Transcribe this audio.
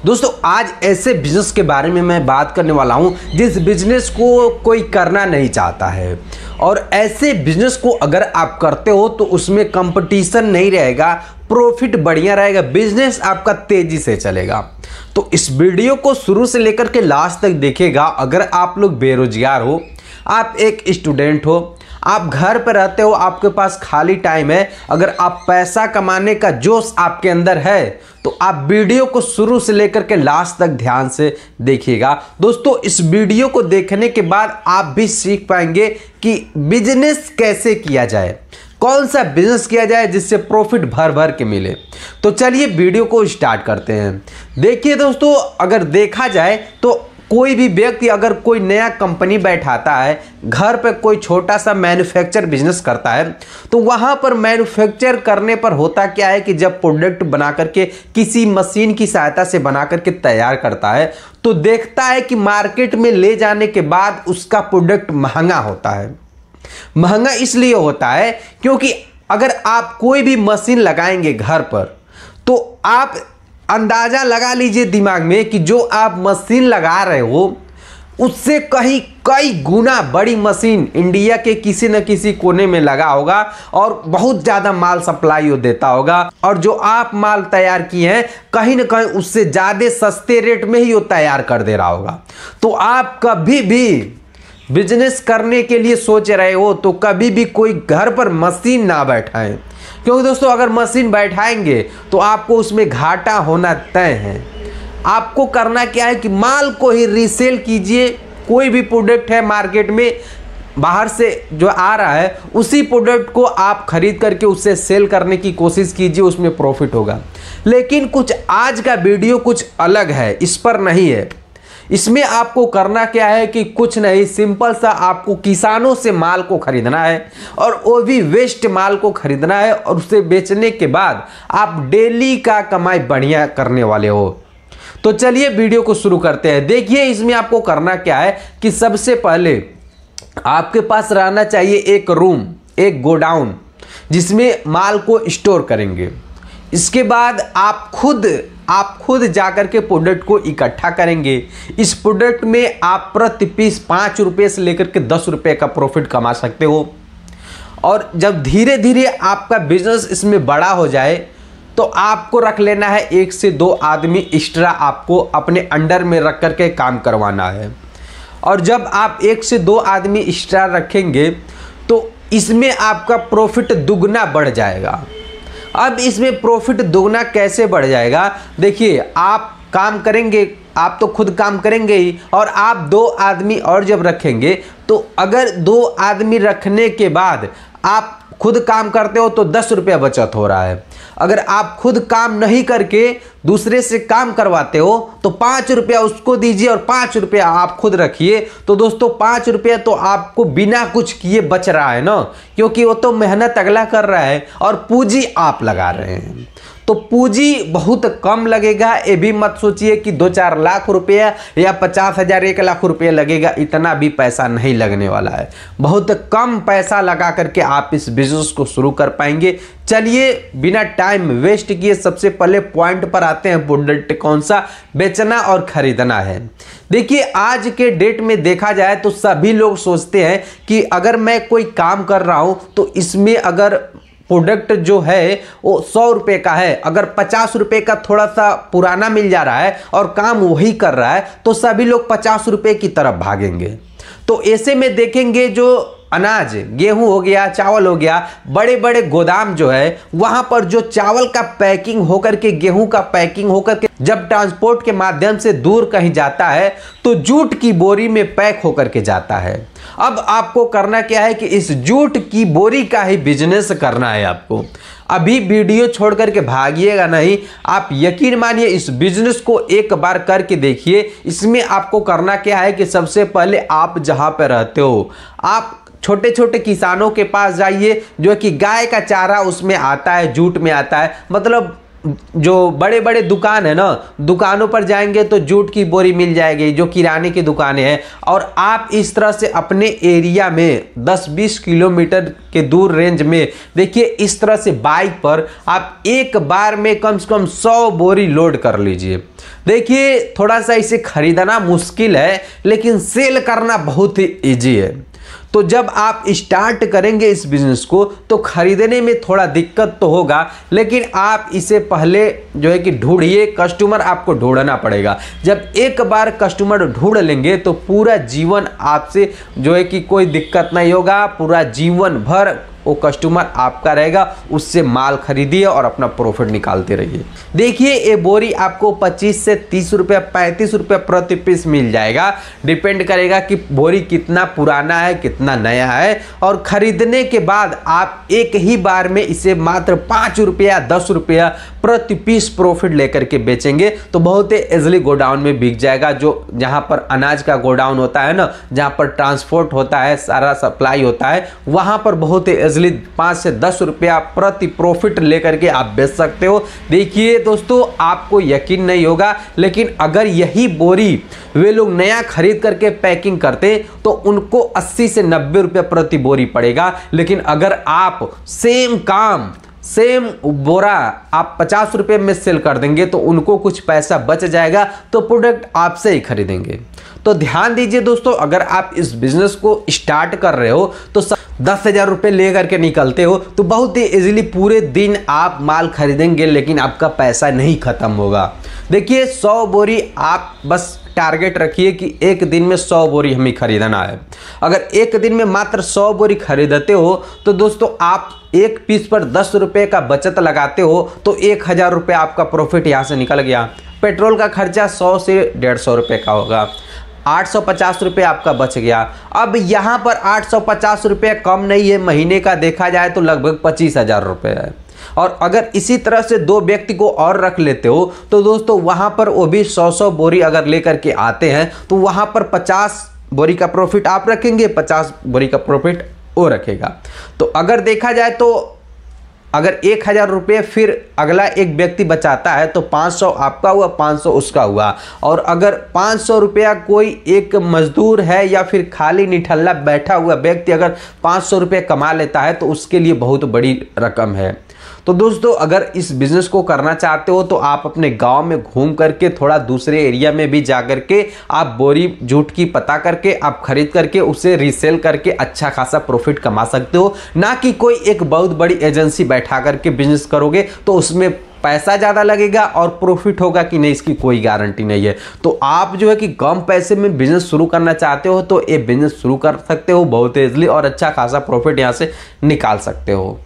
दोस्तों आज ऐसे बिजनेस के बारे में मैं बात करने वाला हूं जिस बिजनेस को कोई करना नहीं चाहता है, और ऐसे बिजनेस को अगर आप करते हो तो उसमें कंपटीशन नहीं रहेगा, प्रॉफिट बढ़िया रहेगा, बिजनेस आपका तेजी से चलेगा। तो इस वीडियो को शुरू से लेकर के लास्ट तक देखिएगा। अगर आप लोग बेरोजगार हो, आप एक स्टूडेंट हो, आप घर पर रहते हो, आपके पास खाली टाइम है, अगर आप पैसा कमाने का जोश आपके अंदर है तो आप वीडियो को शुरू से लेकर के लास्ट तक ध्यान से देखिएगा। दोस्तों इस वीडियो को देखने के बाद आप भी सीख पाएंगे कि बिजनेस कैसे किया जाए, कौन सा बिजनेस किया जाए जिससे प्रॉफिट भर भर के मिले। तो चलिए वीडियो को स्टार्ट करते हैं। देखिए दोस्तों, अगर देखा जाए तो कोई भी व्यक्ति अगर कोई नया कंपनी बैठाता है, घर पे कोई छोटा सा मैन्युफैक्चर बिजनेस करता है, तो वहां पर मैन्युफैक्चर करने पर होता क्या है कि जब प्रोडक्ट बना करके किसी मशीन की सहायता से बना करके तैयार करता है तो देखता है कि मार्केट में ले जाने के बाद उसका प्रोडक्ट महंगा होता है। महंगा इसलिए होता है क्योंकि अगर आप कोई भी मशीन लगाएंगे घर पर तो आप अंदाजा लगा लीजिए दिमाग में कि जो आप मशीन लगा रहे हो उससे कहीं कई गुना बड़ी मशीन इंडिया के किसी न किसी कोने में लगा होगा और बहुत ज़्यादा माल सप्लाई हो देता होगा, और जो आप माल तैयार किए हैं कहीं न कहीं उससे ज़्यादा सस्ते रेट में ही वो तैयार कर दे रहा होगा। तो आप कभी भी बिजनेस करने के लिए सोच रहे हो तो कभी भी कोई घर पर मशीन ना बैठाएं, क्योंकि दोस्तों अगर मशीन बैठाएंगे तो आपको उसमें घाटा होना तय है। आपको करना क्या है कि माल को ही रीसेल कीजिए। कोई भी प्रोडक्ट है मार्केट में बाहर से जो आ रहा है उसी प्रोडक्ट को आप खरीद करके उससे सेल करने की कोशिश कीजिए, उसमें प्रॉफिट होगा। लेकिन कुछ आज का वीडियो कुछ अलग है, इस पर नहीं है। इसमें आपको करना क्या है कि कुछ नहीं, सिंपल सा आपको किसानों से माल को खरीदना है, और वो भी वेस्ट माल को खरीदना है, और उसे बेचने के बाद आप डेली का कमाई बढ़िया करने वाले हो। तो चलिए वीडियो को शुरू करते हैं। देखिए इसमें आपको करना क्या है कि सबसे पहले आपके पास रहना चाहिए एक रूम, एक गोडाउन जिसमें माल को स्टोर करेंगे। इसके बाद आप खुद जाकर के प्रोडक्ट को इकट्ठा करेंगे। इस प्रोडक्ट में आप प्रति पीस 5 रुपये से लेकर के 10 रुपये का प्रॉफिट कमा सकते हो। और जब धीरे धीरे आपका बिजनेस इसमें बड़ा हो जाए तो आपको रख लेना है 1 से 2 आदमी एक्स्ट्रा, आपको अपने अंडर में रख करके काम करवाना है। और जब आप 1 से 2 आदमी एक्स्ट्रा रखेंगे तो इसमें आपका प्रॉफिट दुगना बढ़ जाएगा। अब इसमें प्रॉफिट दोगुना कैसे बढ़ जाएगा? देखिए आप काम करेंगे, आप तो खुद काम करेंगे ही, और आप 2 आदमी और जब रखेंगे तो अगर 2 आदमी रखने के बाद आप खुद काम करते हो तो 10 रुपया बचत हो रहा है। अगर आप खुद काम नहीं करके दूसरे से काम करवाते हो तो 5 रुपया उसको दीजिए और 5 रुपया आप खुद रखिए। तो दोस्तों 5 रुपया तो आपको बिना कुछ किए बच रहा है ना, क्योंकि वो तो मेहनत अगला कर रहा है और पूंजी आप लगा रहे हैं। तो पूंजी बहुत कम लगेगा। ये भी मत सोचिए कि 2-4 लाख रुपया या 50,000 1 लाख रुपया लगेगा, इतना भी पैसा नहीं लगने वाला है। बहुत कम पैसा लगा करके आप इस बिजनेस को शुरू कर पाएंगे। चलिए बिना टाइम वेस्ट किए सबसे पहले पॉइंट पर आते हैं। प्रोडक्ट कौन सा बेचना और खरीदना है। देखिए आज के डेट में देखा जाए तो सभी लोग सोचते हैं कि अगर मैं कोई काम कर रहा हूं तो इसमें अगर प्रोडक्ट जो है वो 100 रुपये का है, अगर 50 रुपये का थोड़ा सा पुराना मिल जा रहा है और काम वही कर रहा है तो सभी लोग 50 रुपये की तरफ भागेंगे। तो ऐसे में देखेंगे जो अनाज, गेहूं हो गया, चावल हो गया, बड़े बड़े गोदाम जो है वहां पर जो चावल का पैकिंग होकर के, गेहूं का पैकिंग होकर के जब ट्रांसपोर्ट के माध्यम से दूर कहीं जाता है तो जूट की बोरी में पैक होकर के जाता है। अब आपको करना क्या है कि इस जूट की बोरी का ही बिजनेस करना है आपको। अभी वीडियो छोड़ करके भागिएगा नहीं, आप यकीन मानिए इस बिजनेस को एक बार करके देखिए। इसमें आपको करना क्या है कि सबसे पहले आप जहां पर रहते हो आप छोटे छोटे किसानों के पास जाइए, जो कि गाय का चारा उसमें आता है, जूट में आता है, मतलब जो बड़े बड़े दुकान है ना, दुकानों पर जाएंगे तो जूट की बोरी मिल जाएगी, जो किराने की दुकानें हैं। और आप इस तरह से अपने एरिया में 10-20 किलोमीटर के दूर रेंज में देखिए, इस तरह से बाइक पर आप एक बार में कम से कम 100 बोरी लोड कर लीजिए। देखिए थोड़ा सा इसे खरीदना मुश्किल है, लेकिन सेल करना बहुत ही ईजी है। तो जब आप स्टार्ट करेंगे इस बिजनेस को तो खरीदने में थोड़ा दिक्कत तो होगा, लेकिन आप इसे पहले जो है कि ढूंढिए, कस्टमर आपको ढूंढना पड़ेगा। जब एक बार कस्टमर ढूंढ लेंगे तो पूरा जीवन आपसे जो है कि कोई दिक्कत नहीं होगा, पूरा जीवन भर वो कस्टमर आपका रहेगा, उससे माल खरीदिए और अपना प्रॉफिट निकालते रहिए। देखिए ये बोरी आपको 25 से 30 रुपये 35 रुपये प्रति पीस मिल जाएगा, डिपेंड करेगा कि बोरी कितना पुराना है कितना नया है। और खरीदने के बाद आप एक ही बार में इसे मात्र 5 रुपया 10 रुपया प्रति पीस प्रॉफिट लेकर के बेचेंगे तो बहुत ही इजिली गोडाउन में बिक जाएगा। जो जहां पर अनाज का गोडाउन होता है ना, जहां पर ट्रांसपोर्ट होता है, सारा सप्लाई होता है, वहां पर बहुत ही इजिली 5 से 10 रुपया प्रति प्रॉफिट लेकर के आप बेच सकते हो। देखिए दोस्तों, आपको यकीन नहीं होगा, लेकिन अगर यही बोरी वे लोग नया खरीद करके पैकिंग करते तो उनको 80 से 90 रुपया प्रति बोरी पड़ेगा। लेकिन अगर आप सेम काम सेम बोरा आप 50 रुपये में सेल कर देंगे तो उनको कुछ पैसा बच जाएगा, तो प्रोडक्ट आपसे ही खरीदेंगे। तो ध्यान दीजिए दोस्तों, अगर आप इस बिजनेस को स्टार्ट कर रहे हो तो 10,000 रुपये ले करके निकलते हो तो बहुत ही इजीली पूरे दिन आप माल खरीदेंगे, लेकिन आपका पैसा नहीं खत्म होगा। देखिए 100 बोरी आप बस टारगेट रखिए कि एक दिन में 100 बोरी हमें खरीदना है। अगर एक दिन में मात्र 100 बोरी खरीदते हो तो दोस्तों आप एक पीस पर 10 रुपये का बचत लगाते हो तो 1,000 रुपये आपका प्रॉफिट यहाँ से निकल गया। पेट्रोल का खर्चा 100 से 150 रुपये का होगा, 850 रुपये आपका बच गया। अब यहाँ पर 850 रुपये कम नहीं है, महीने का देखा जाए तो लगभग 25,000 रुपये है। और अगर इसी तरह से 2 व्यक्ति को और रख लेते हो तो दोस्तों वहां पर वो भी 100 बोरी अगर लेकर के आते हैं तो वहां पर 50 बोरी का प्रॉफिट आप रखेंगे, 50 बोरी का प्रॉफिट वो रखेगा। तो अगर देखा जाए तो अगर 1,000 रुपये फिर अगला एक व्यक्ति बचाता है तो 500 आपका हुआ, 500 उसका हुआ। और अगर 500 रुपया कोई एक मजदूर है या फिर खाली निठल्ला बैठा हुआ व्यक्ति अगर 500 रुपये कमा लेता है तो उसके लिए बहुत बड़ी रकम है। तो दोस्तों अगर इस बिजनेस को करना चाहते हो तो आप अपने गांव में घूम करके थोड़ा दूसरे एरिया में भी जा करके आप बोरी जूट की पता करके आप खरीद करके उसे रीसेल करके अच्छा खासा प्रॉफिट कमा सकते हो। ना कि कोई एक बहुत बड़ी एजेंसी बैठा करके बिजनेस करोगे तो उसमें पैसा ज़्यादा लगेगा और प्रॉफिट होगा कि नहीं इसकी कोई गारंटी नहीं है। तो आप जो है कि कम पैसे में बिजनेस शुरू करना चाहते हो तो ये बिजनेस शुरू कर सकते हो बहुत ईजिली और अच्छा खासा प्रॉफिट यहाँ से निकाल सकते हो।